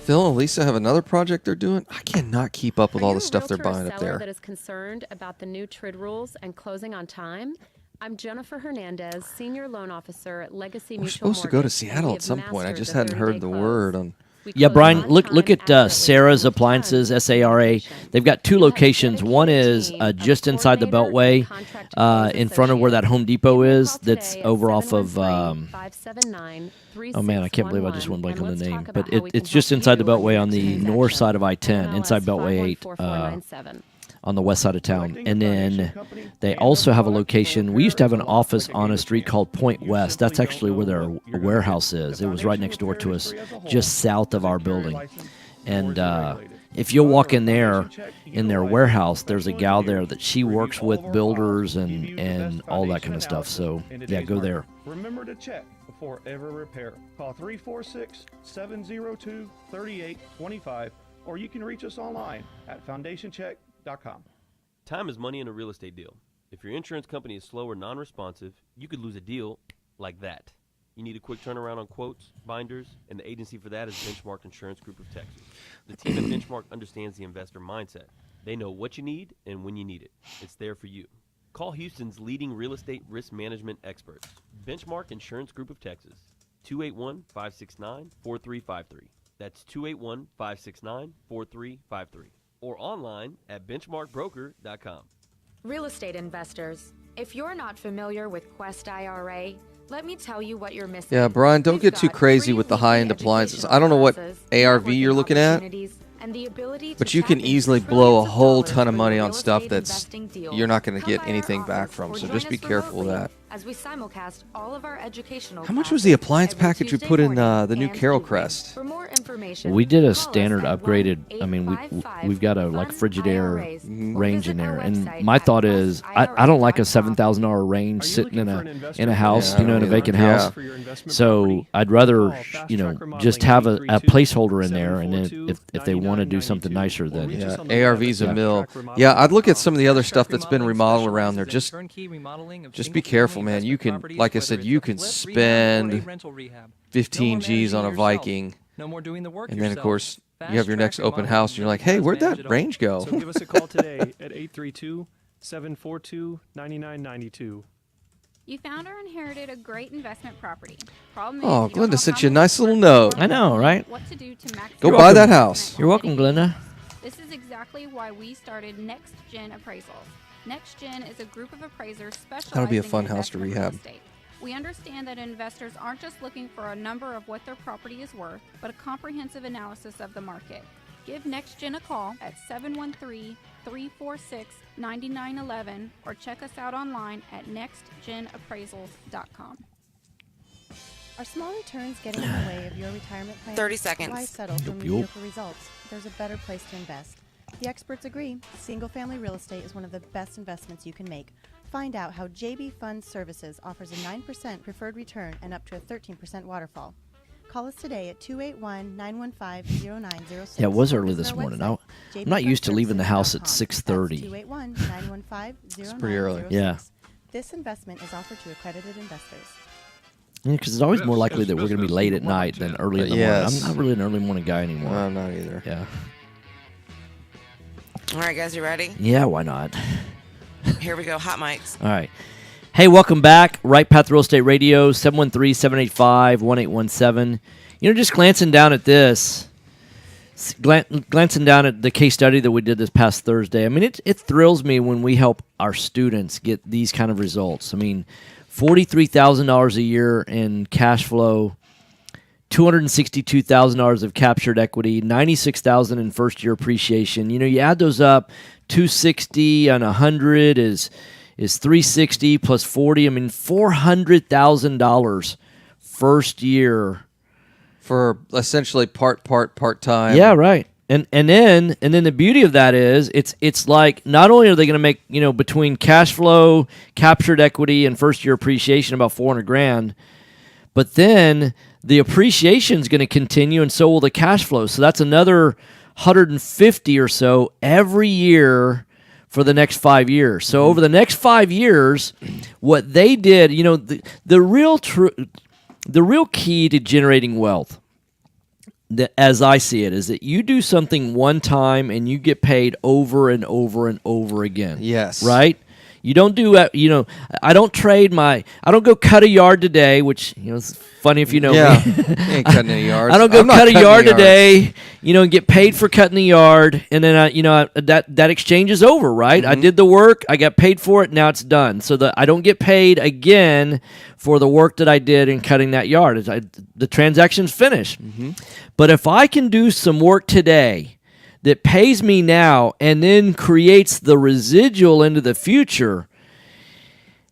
Phil and Lisa have another project they're doing. I cannot keep up with all the stuff they're buying up there. That is concerned about the new TRID rules and closing on time. I'm Jennifer Hernandez, Senior Loan Officer at Legacy Mutual We're supposed to go to Seattle at some point. I just hadn't heard the word on. Yeah, Brian, look at Sarah's Appliances, SARA. They've got two locations. One is just inside the Beltway, in front of where that Home Depot is. That's over off of. Oh man, I can't believe I just went blank on the name. But it's just inside the Beltway on the north side of I-10, inside Beltway 8. On the west side of town. And then they also have a location. We used to have an office on a street called Point West. That's actually where their warehouse is. It was right next door to us, just south of our building. And if you'll walk in there, in their warehouse, there's a gal there that she works with builders and all that kind of stuff. So, yeah, go there. Remember to check before every repair. Call 346-702-3825, or you can reach us online at foundationcheck.com. Time is money in a real estate deal. If your insurance company is slow or non-responsive, you could lose a deal like that. You need a quick turnaround on quotes, binders, and the agency for that is Benchmark Insurance Group of Texas. The team at Benchmark understands the investor mindset. They know what you need and when you need it. It's there for you. Call Houston's leading real estate risk management experts, Benchmark Insurance Group of Texas, 281-569-4353. That's 281-569-4353. Or online at benchmarkbroker.com. Real estate investors, if you're not familiar with Quest IRA, let me tell you what you're missing. Yeah, Brian, don't get too crazy with the high-end appliances. I don't know what ARV you're looking at, but you can easily blow a whole ton of money on stuff that's you're not going to get anything back from. So just be careful with that. As we simulcast all of our educational How much was the appliance package we put in the new Carol Crest? For more information, We did a standard upgraded. I mean, we've got a Frigidaire range in there, and my thought is I don't like a $7,000 range sitting in a house, in a vacant house. So I'd rather just have a placeholder in there, and then if they want to do something nicer, then ARV's a mill. Yeah, I'd look at some of the other stuff that's been remodeled around there. Just be careful, man. You can, like I said, you can spend 15 G's on a Viking, and then of course you have your next open house, and you're like, hey, where'd that range go? So give us a call today at 832-742-9992. You found or inherited a great investment property. Problem Oh, is, you don't Glenda know sent how you a much nice little work note. I know, right? What to do to maximize Go buy that house. You're welcome, Glenda. This is exactly why we started Next Gen Appraisals. Next Gen is a group of appraisers specializing That'll be a fun in house to investment real rehab. estate. We understand that investors aren't just looking for a number of what their property is worth, but a comprehensive analysis of the market. Give Next Gen a call at 713-346-9911 or check us out online at nextgenappraisals.com. Are small returns getting in the way of your retirement plan? 30 seconds. Why settle for Yup. mediocre results? There's a better place to invest. The experts agree. Single-family real estate is one of the best investments you can make. Find out how JB Fund Services offers a 9% preferred return and up to a 13% waterfall. Call us today at 281-915-0906. Yeah, it was early this morning. I'm not used to leaving the house at 6:30. 281-915-0906. It's pretty early. Yeah. This investment is offered to accredited investors. Yeah, because it's always more likely that we're going to be late at night than early in the morning. Yes. I'm not really an early morning guy anymore. I'm not either. Yeah. All right, guys, you ready? Yeah, why not? Here we go. Hot mics. All right. Hey, welcome back. Right Path Real Estate Radio, 713-785-1817. You know, just glancing down at this, glancing down at the case study that we did this past Thursday, I mean, it thrills me when we help our students get these kind of results. I mean, $43,000 a year in cash flow, $262,000 of captured equity, $96,000 in first-year appreciation. You know, you add those up, 260 and 100 is 360 plus 40. I mean, $400,000 first year for essentially part-time. Yeah, right. And then the beauty of that is it's like not only are they going to make, you know, between cash flow, captured equity, and first-year appreciation about $400,000, but then the appreciation is going to continue, and so will the cash flow. So that's another $150,000 or so every year for the next 5 years. So over the next 5 years, what they did, you know, the real key to generating wealth, as I see it, is that you do something one time and you get paid over and over and over again. Yes. Right? You don't do, you know, I don't go cut a yard today, which, you know, it's funny if you know me. You ain't cutting any yards. I don't go cut a yard today, you know, and get paid for cutting the yard, and then, that exchange is over, right? Mm-hmm. I did the work, I got paid for it, now it's done. So I don't get paid again for the work that I did in cutting that yard. The transaction's finished. Mm-hmm. But if I can do some work today that pays me now and then creates the residual into the future.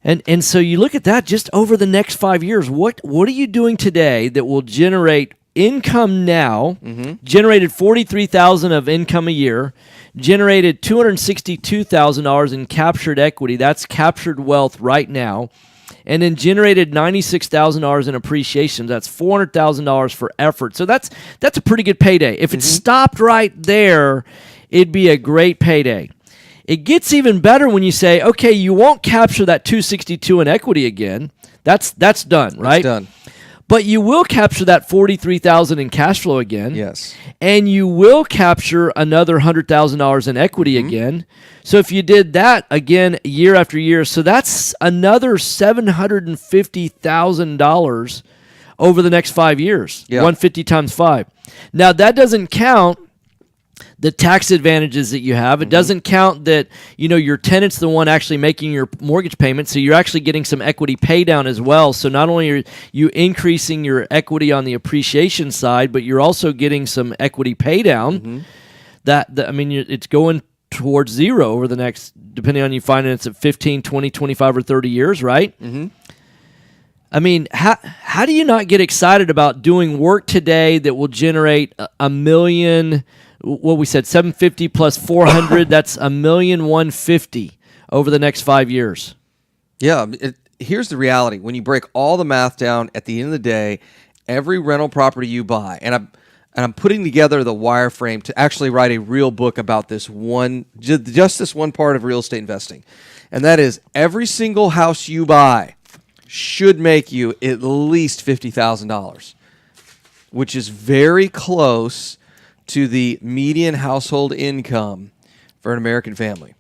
And so you look at that just over the next 5 years. What are you doing today that will generate income now? Mm-hmm. Generated $43,000 of income a year, generated $262,000 in captured equity. That's captured wealth right now. And then generated $96,000 in appreciation. That's $400,000 for effort. So that's a pretty good payday. If it stopped right there, it'd be a great payday. It gets even better when you say, okay, you won't capture that $262 in equity again. That's done, right? That's done. But you will capture that $43,000 in cash flow again. Yes. And you will capture another $100,000 in equity again. So if you did that again year after year, so that's another $750,000 over the next 5 years. Yeah. 150 times 5. Now that doesn't count the tax advantages that you have. It doesn't count that, you know, your tenant's the one actually making your mortgage payment, so you're actually getting some equity pay down as well. So not only are you increasing your equity on the appreciation side, but you're also getting some equity pay down. It's going towards zero over the next, depending on you finance at 15, 20, 25, or 30 years, right? Mm-hmm. I mean, how do you not get excited about doing work today that will generate $1 million? What we said, 750 plus 400, that's $1,150,000 over the next 5 years. Yeah, here's the reality. When you break all the math down, at the end of the day, every rental property you buy, and I'm putting together the wireframe to actually write a real book about this one, just this one part of real estate investing, and that is every single house you buy should make you at least $50,000, which is very close to the median household income for an American family.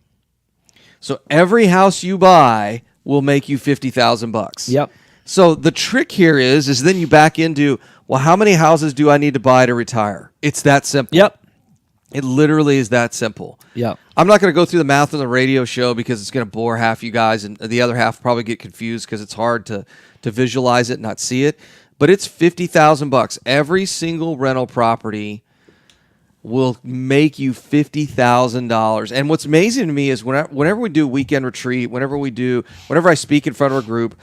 So every house you buy will make you $50,000. Yep. So the trick here is then you back into, well, how many houses do I need to buy to retire? It's that simple. Yep. It literally is that simple. Yep. I'm not going to go through the math on the radio show because it's going to bore half you guys, and the other half probably get confused because it's hard to visualize it and not see it. But it's $50,000. Every single rental property will make you $50,000. And what's amazing to me is whenever we do weekend retreat, whenever I speak in front of a group,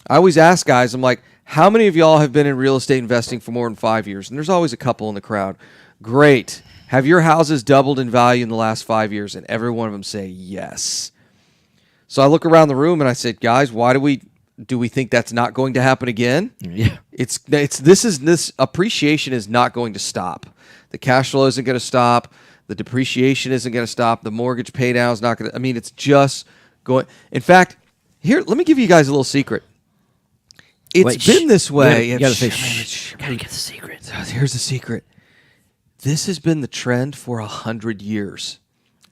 I always ask guys, I'm like, how many of y'all have been in real estate investing for more than 5 years? And there's always a couple in the crowd. Great. Have your houses doubled in value in the last 5 years? And every one of them say yes. So I look around the room and I said, guys, why do we think that's not going to happen again? Yeah. This appreciation is not going to stop. The cash flow isn't going to stop. The depreciation isn't going to stop. The mortgage pay down is not going to. I mean, it's just going. In fact, here, let me give you guys a little secret. It's been this way. You gotta get the secret. Here's the secret. This has been the trend for 100 years,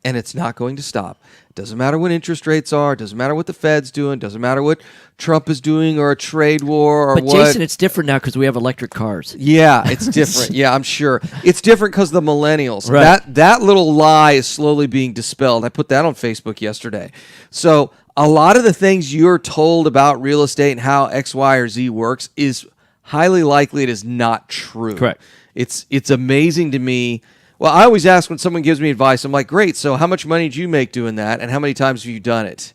and it's not going to stop. It doesn't matter what interest rates are. It doesn't matter what the Fed's doing. It doesn't matter what Trump is doing or a trade war or but what. Jason, it's different now because we have electric cars. Yeah, it's different. Yeah, I'm sure. It's different because the millennials. Right. That little lie is slowly being dispelled. I put that on Facebook yesterday. So a lot of the things you're told about real estate and how X, Y, or Z works is highly likely it is not true. Correct. It's amazing to me. Well, I always ask when someone gives me advice, I'm like, great, so how much money did you make doing that, and how many times have you done it?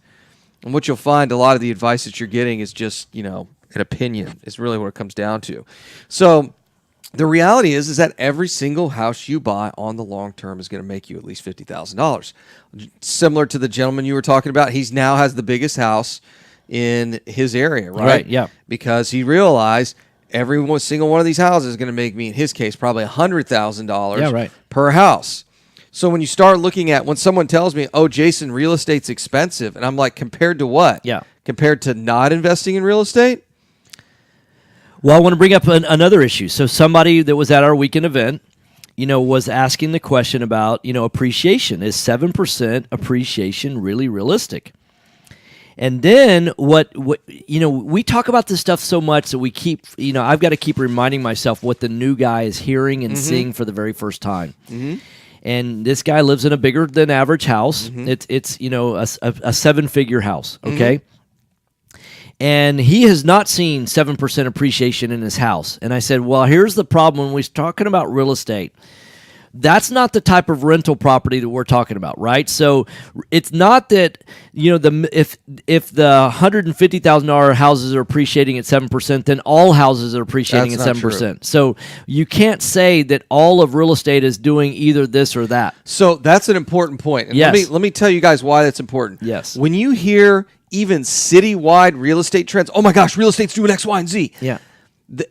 And what you'll find, a lot of the advice that you're getting is just, an opinion is really what it comes down to. So the reality is that every single house you buy on the long term is going to make you at least $50,000. Similar to the gentleman you were talking about, he now has the biggest house in his area, right? Right, yeah. Because he realized every single one of these houses is going to make me, in his case, probably $100,000 per house. So when you start looking at, when someone tells me, oh, Jason, real estate's expensive, and I'm like, compared to what? Yeah. Compared to not investing in real estate? Well, I want to bring up another issue. So somebody that was at our weekend event, was asking the question about, appreciation. Is 7% appreciation really realistic? And then what we talk about this stuff so much that we keep, I've got to keep reminding myself what the new guy is hearing and seeing for the very first time. Mm-hmm. And this guy lives in a bigger than average house. Mm-hmm. It's a 7-figure house, okay? Mm-hmm. And he has not seen 7% appreciation in his house. And I said, well, here's the problem when we're talking about real estate. That's not the type of rental property that we're talking about, right? So it's not that if the $150,000 houses are appreciating at 7%, then all houses are appreciating at 7%. True. So you can't say that all of real estate is doing either this or that. So that's an important point. And yes. let me tell you guys why that's important. Yes. When you hear even citywide real estate trends, oh my gosh, real estate's doing X, Y, and Z. Yeah.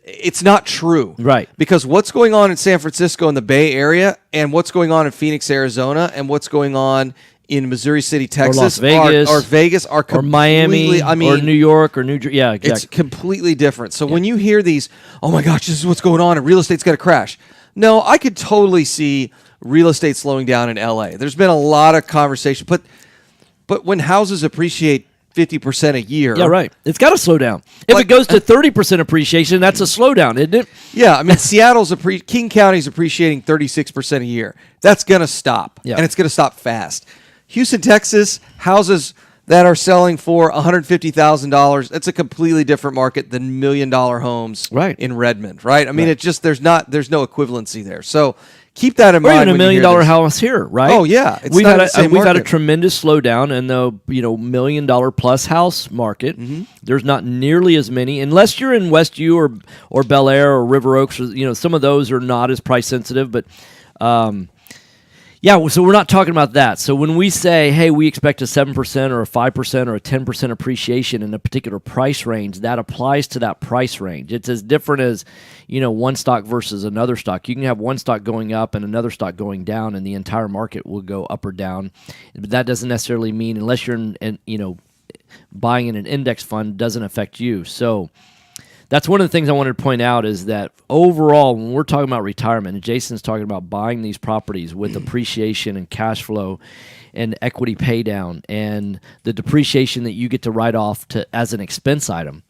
It's not true. Right. Because what's going on in San Francisco in the Bay Area and what's going on in Phoenix, Arizona, and what's going on in Missouri City, Texas, or Las Vegas, or Vegas are completely, or Miami, or New York, or New Jersey. Yeah, exactly. It's completely different. So when you hear these, oh my gosh, this is what's going on and real estate's going to crash. No, I could totally see real estate slowing down in LA. There's been a lot of conversation, but when houses appreciate 50% a year. Yeah, right. It's got to slow down. If it goes to 30% appreciation, that's a slowdown, isn't it? Yeah, I mean, King County's appreciating 36% a year. That's going to stop, and it's going to stop fast. Houston, Texas, houses that are selling for $150,000, that's a completely different market than $1 million homes in Redmond, right? I mean, it's just there's no equivalency there. So keep that in mind. Or even $1 million house here, right? Oh yeah, we've had a tremendous slowdown in the $1 million plus house market. Mm-hmm. There's not nearly as many, unless you're in Westview or Bel Air or River Oaks. Or, some of those are not as price sensitive, but. Yeah, so we're not talking about that. So when we say, hey, we expect a 7% or a 5% or a 10% appreciation in a particular price range, that applies to that price range. It's as different as, one stock versus another stock. You can have one stock going up and another stock going down, and the entire market will go up or down. But that doesn't necessarily mean, unless you're buying in an index fund, doesn't affect you. So that's one of the things I wanted to point out is that overall, when we're talking about retirement, and Jason's talking about buying these properties with appreciation and cash flow and equity pay down and the depreciation that you get to write off as an expense item,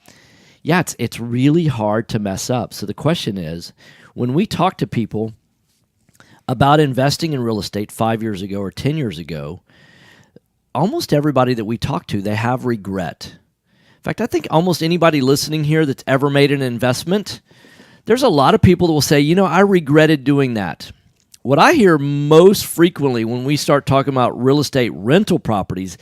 it's really hard to mess up. So the question is, when we talk to people about investing in real estate 5 years ago or 10 years ago, almost everybody that we talk to, they have regret. In fact, I think almost anybody listening here that's ever made an investment, there's a lot of people that will say, I regretted doing that. What I hear most frequently when we start talking about real estate rental properties,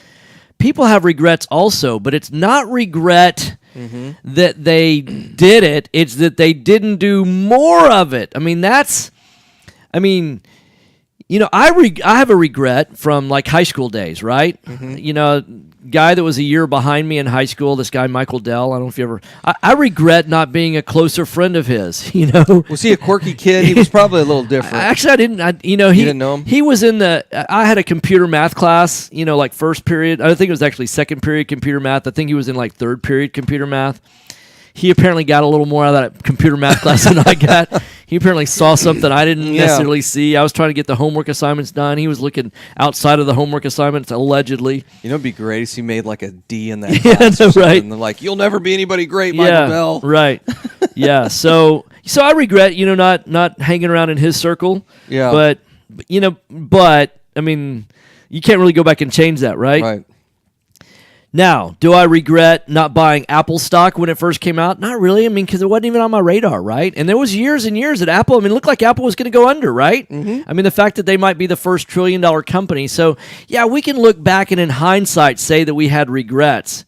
people have regrets also, but it's not regret that they did it. It's that they didn't do more of it. I have a regret from like high school days, right? Guy that was a year behind me in high school, this guy Michael Dell. I don't know if you ever. I regret not being a closer friend of his. Was he a quirky kid? He was probably a little different. Actually, I didn't. You didn't know him. He was in the. I had a computer math class. Like first period. I think it was actually second period computer math. I think he was in like third period computer math. He apparently got a little more out of that computer math class than I got. He apparently saw something I didn't necessarily see. I was trying to get the homework assignments done. He was looking outside of the homework assignments, allegedly. It'd be great if he made like a D in that class. Right. And they're like, you'll never be anybody great, Michael Bell. Right. Yeah. So I regret, not hanging around in his circle. Yeah. But you can't really go back and change that, right? Right. Now, do I regret not buying Apple stock when it first came out? Not really. Because it wasn't even on my radar, right? And there was years and years that Apple, it looked like Apple was going to go under, right? The fact that they might be the first $1 trillion company. So, we can look back and in hindsight say that we had regrets.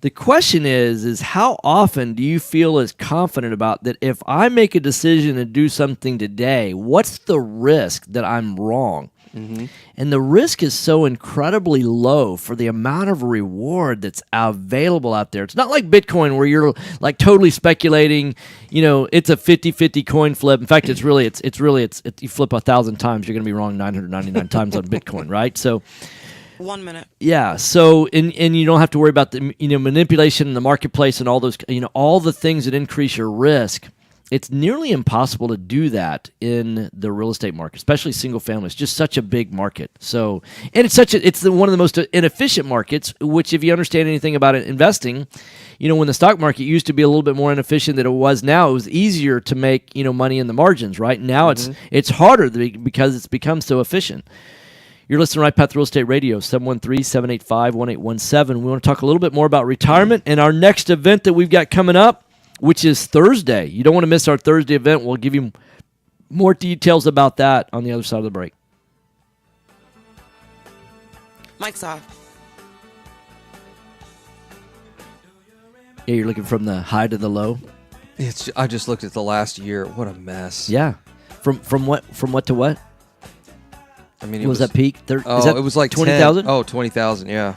The question is how often do you feel as confident about that if I make a decision to do something today, what's the risk that I'm wrong? And the risk is so incredibly low for the amount of reward that's available out there. It's not like Bitcoin where you're like totally speculating, it's a 50-50 coin flip. In fact, it's you flip 1,000 times, you're going to be wrong 999 times on Bitcoin, right? So 1 minute. Yeah. So, and you don't have to worry about the, manipulation in the marketplace and all those, all the things that increase your risk. It's nearly impossible to do that in the real estate market, especially single family. It's just such a big market. So, and it's one of the most inefficient markets, which if you understand anything about investing, when the stock market used to be a little bit more inefficient than it was now, it was easier to make, money in the margins, right? Now it's harder because it's become so efficient. You're listening to Right Path Real Estate Radio, 713-785-1817. We want to talk a little bit more about retirement and our next event that we've got coming up, which is Thursday. You don't want to miss our Thursday event. We'll give you more details about that on the other side of the break. Mic's off. Yeah, you're looking from the high to the low? I just looked at the last year. What a mess. Yeah. From what to what? It was that peak? It was like 20,000? 20,000, yeah.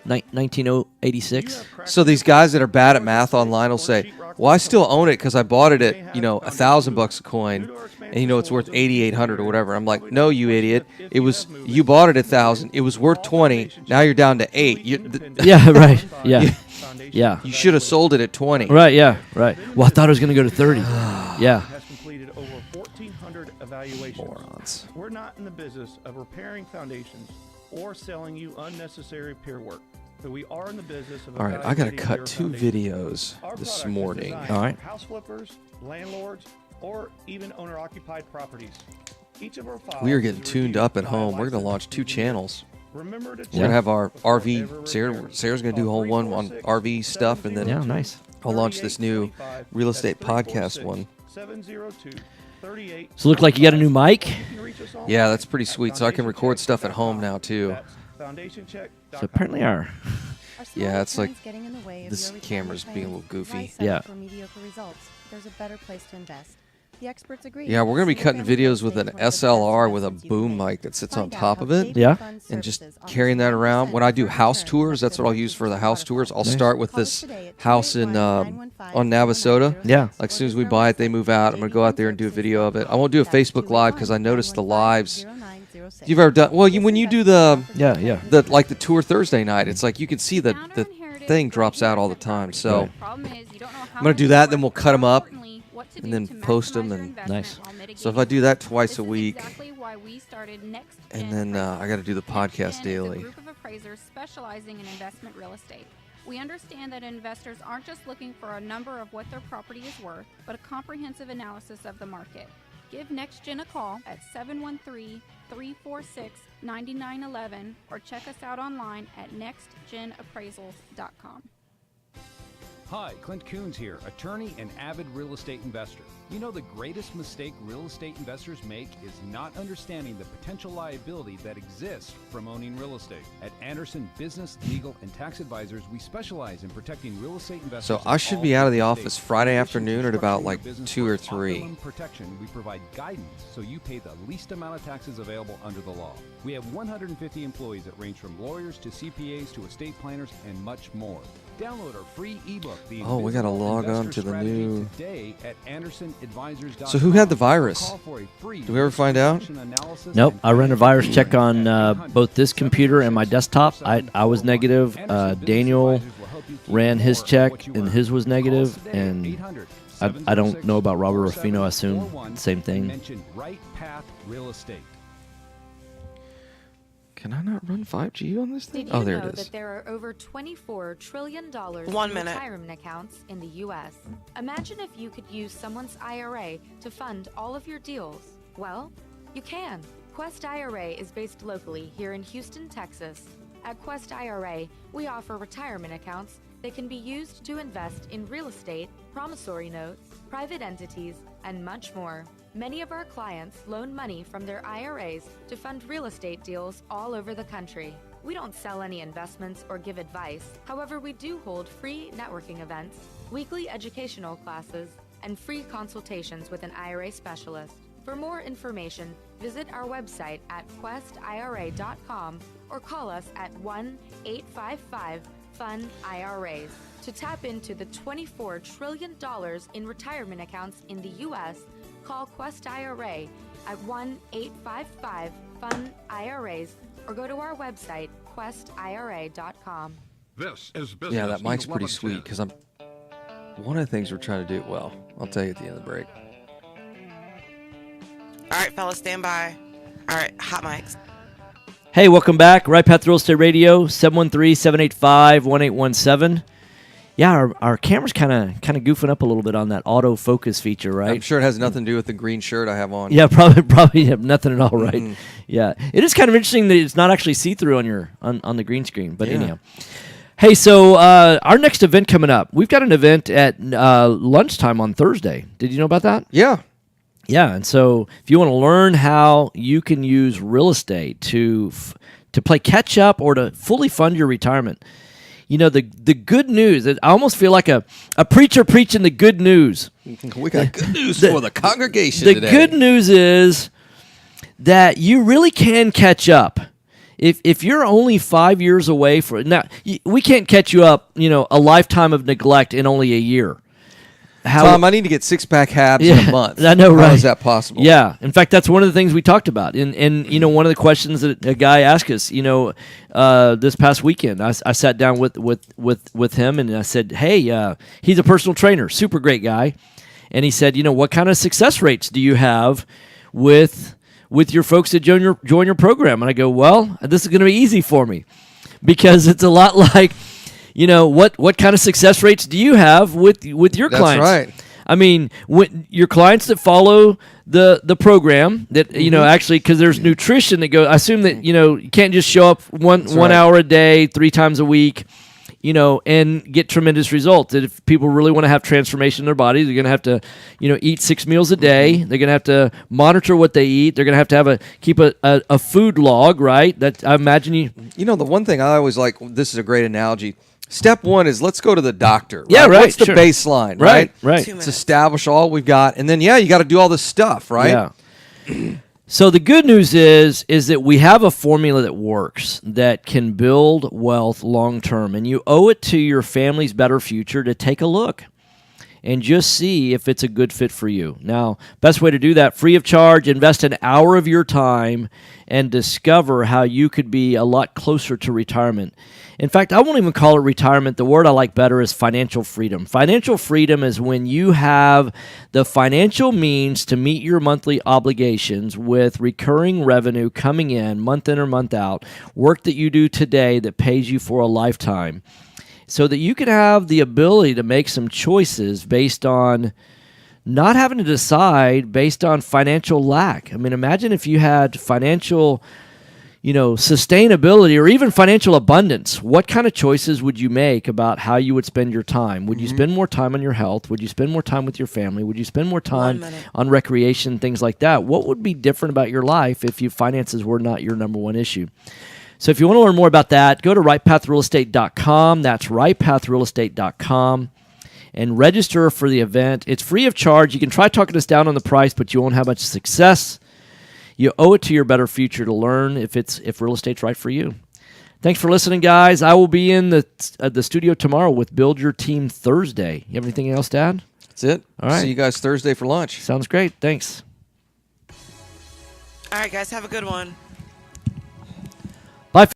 1986. So these guys that are bad at math online will say, well, I still own it because I bought it at, $1,000 a coin, and it's worth 8,800 or whatever. I'm like, no, you idiot. You bought it at 1,000. It was worth 20. Now you're down to 8. Yeah, right. Yeah. Yeah. You should have sold it at 20. Right, yeah, right. Well, I thought it was going to go to 30. Yeah. Has completed over 1,400 evaluations. Morons. We're not in the business of repairing foundations or selling you unnecessary pier work. But we are in the business of. All right, I got to cut 2 videos this morning. All right. House flippers, landlords, or even owner-occupied properties. Each of our files. We are getting tuned up at home. We're going to launch 2 channels. Remember to We're going to have our RV. Sarah's going to do a whole one on RV stuff, and then nice. I'll launch this new real estate podcast one. 702-38. So look like you got a new mic? Yeah, that's pretty sweet. So I can record stuff at home now too. So apparently our yeah, it's like this camera's being a little goofy. Yeah. There's a better place to invest. The experts agree. Yeah, we're going to be cutting videos with an SLR with a boom mic that sits on top of it. Yeah. And just carrying that around. When I do house tours, that's what I'll use for the house tours. I'll start with this house in on Navasota. Yeah. Like as soon as we buy it, they move out. I'm going to go out there and do a video of it. I won't do a Facebook Live because I noticed the lives. You've ever done when you do the the like the tour Thursday night, it's like you can see the thing drops out all the time. So Problem is, you don't know how I'm going to do that, then we'll cut them up what to and do then to post them. maximize your And investment while mitigating so if I do that twice This a is week, exactly why we started Next and Gen then I got to do the podcast Gen is a daily. group of appraisers specializing in investment real estate. We understand that investors aren't just looking for a number of what their property is worth, but a comprehensive analysis of the market. Give NextGen a call at 713-346-9911 or check us out online at nextgenappraisals.com. Hi, Clint Coons here, attorney and avid real estate investor. You know, the greatest mistake real estate investors make is not understanding the potential liability that exists from owning real estate. At Anderson Business, Legal, and Tax Advisors, we specialize in protecting real estate investors. So I should be out of the office Friday afternoon at about like 2 or 3. Optimum protection, we provide guidance so you pay the least amount of taxes available under the law. We have 150 employees that range from lawyers to CPAs to estate planners and much more. Download our free ebook, The Oh, we got to log on to the new. today at AndersonAdvisors.com. So who had the virus? Did we ever find out? Nope. I ran a virus check on both this computer and my desktop. I was negative. Daniel ran his check, and his was negative. And I don't know about Robert Ruffino. I assume same thing. Mention Right Path Real Estate. Can I not run 5G on this thing? Did you Oh, there know it is. that there are over $24 trillion 1 in minute. retirement accounts in the U.S.? Imagine if you could use someone's IRA to fund all of your deals. Well, you can. Quest IRA is based locally here in Houston, Texas. At Quest IRA, we offer retirement accounts that can be used to invest in real estate, promissory notes, private entities, and much more. Many of our clients loan money from their IRAs to fund real estate deals all over the country. We don't sell any investments or give advice. However, we do hold free networking events, weekly educational classes, and free consultations with an IRA specialist. For more information, visit our website at questira.com or call us at 1-855-FUN-IRAs. To tap into the $24 trillion in retirement accounts in the U.S., call Quest IRA at 1-855-FUN-IRAs or go to our website, questira.com. This is Business. Yeah, that mic's pretty 1110. sweet because I'm. One of the things we're trying to do. Well, I'll tell you at the end of the break. All right, fellas, stand by. All right, hot mics. Hey, welcome back. Right Path Real Estate Radio, 713-785-1817. Yeah, our camera's kind of goofing up a little bit on that autofocus feature, right? I'm sure it has nothing to do with the green shirt I have on. Yeah, probably have nothing at all, right? Mm. Yeah, it is kind of interesting that it's not actually see-through on your on the green screen. But Yeah. anyhow, hey, so our next event coming up, we've got an event at lunchtime on Thursday. Did you know about that? Yeah. Yeah, and so if you want to learn how you can use real estate to play catch up or to fully fund your retirement. You know, the good news, I almost feel like a preacher preaching the good news. We got good news for the congregation The today. good news is that you really can catch up. If you're only 5 years away from now, we can't catch you up, a lifetime of neglect in only a year. Tom, I need to get 6-pack halves in a month. I know, right? How is that possible? Yeah. In fact, that's one of the things we talked about. And one of the questions that a guy asked us, this past weekend, I sat down with him and I said, hey, he's a personal trainer, super great guy. And he said, what kind of success rates do you have with your folks that join your program? And I go, well, this is going to be easy for me because it's a lot like, what kind of success rates do you have with your clients? That's right. I mean, your clients that follow the program that actually, because there's nutrition that goes. I assume that you can't just show up one hour a day, 3 times a week, and get tremendous results. That if people really want to have transformation in their body, they're going to have to eat 6 meals a day. They're going to have to monitor what they eat. They're going to have keep a food log, right? That I imagine you. The one thing I always like. This is a great analogy. Step one is let's go to the doctor. Right? Yeah, right. What's the baseline, right? Right. Let's establish all we've got, and then you got to do all this stuff, right? Yeah. So the good news is that we have a formula that works that can build wealth long term, and you owe it to your family's better future to take a look. and just see if it's a good fit for you. Now, best way to do that, free of charge, invest an hour of your time and discover how you could be a lot closer to retirement. In fact, I won't even call it retirement. The word I like better is financial freedom. Financial freedom is when you have the financial means to meet your monthly obligations with recurring revenue coming in month or month out, work that you do today that pays you for a lifetime, so that you can have the ability to make some choices based on not having to decide based on financial lack. I mean, imagine if you had financial sustainability or even financial abundance. What kind of choices would you make about how you would spend your time? Would you spend more time on your health? Would you spend more time with your family? Would you spend more time on recreation, things like that? What would be different about your life if your finances were not your number one issue? So if you want to learn more about that, go to rightpathrealestate.com. That's rightpathrealestate.com. And register for the event. It's free of charge. You can try talking us down on the price, but you won't have much success. You owe it to your better future to learn if real estate's right for you. Thanks for listening, guys. I will be in the studio tomorrow with Build Your Team Thursday. You have anything else to add? That's it. All right. See you guys Thursday for lunch. Sounds great. Thanks. All right, guys. Have a good one.